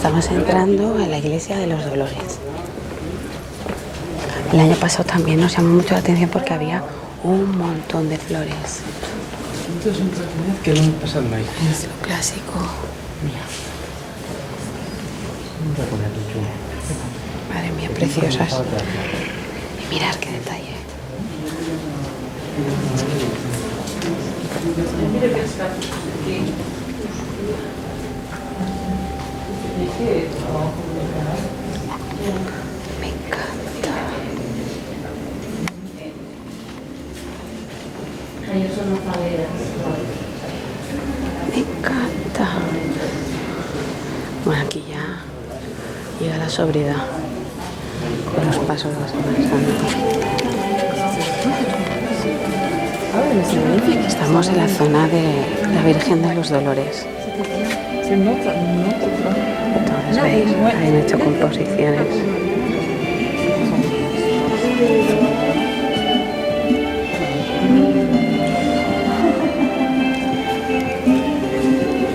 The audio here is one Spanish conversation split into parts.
Estamos entrando a la iglesia de los Dolores. El año pasado también nos llamó mucho la atención porque había un montón de flores. Esto es un que no me pasa el maíz. Es lo clásico. Mira. Voy a ponerlo yo. Madre mía, preciosas. Y mirad qué detalle. Me encanta. Me encanta. Bueno, aquí ya llega la sobriedad con los pasos de la Semana Santa. Estamos en la zona de la Virgen de los Dolores. Entonces veis, ahí han hecho composiciones.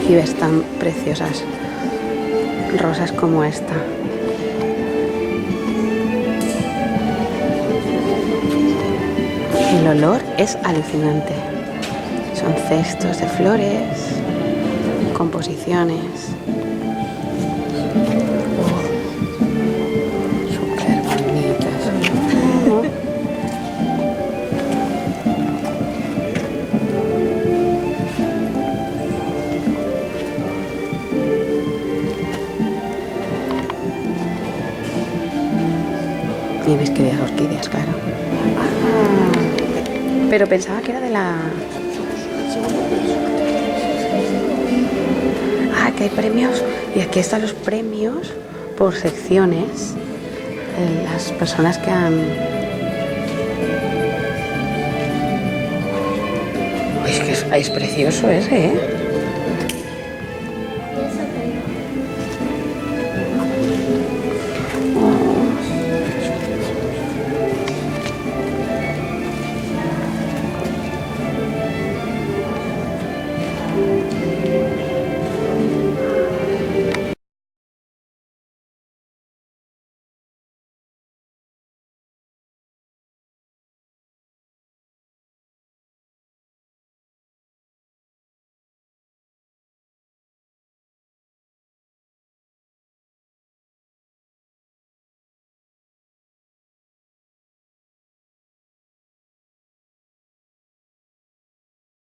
Y ves tan preciosas rosas como esta. El olor es alucinante. Son cestos de flores, composiciones. Súper bonitas. Y ves que de orquídeas, claro. Pero pensaba que era de la... Ah, que hay premios. Y aquí están los premios por secciones. Las personas que han... Uy, es que es precioso ese, ¿eh?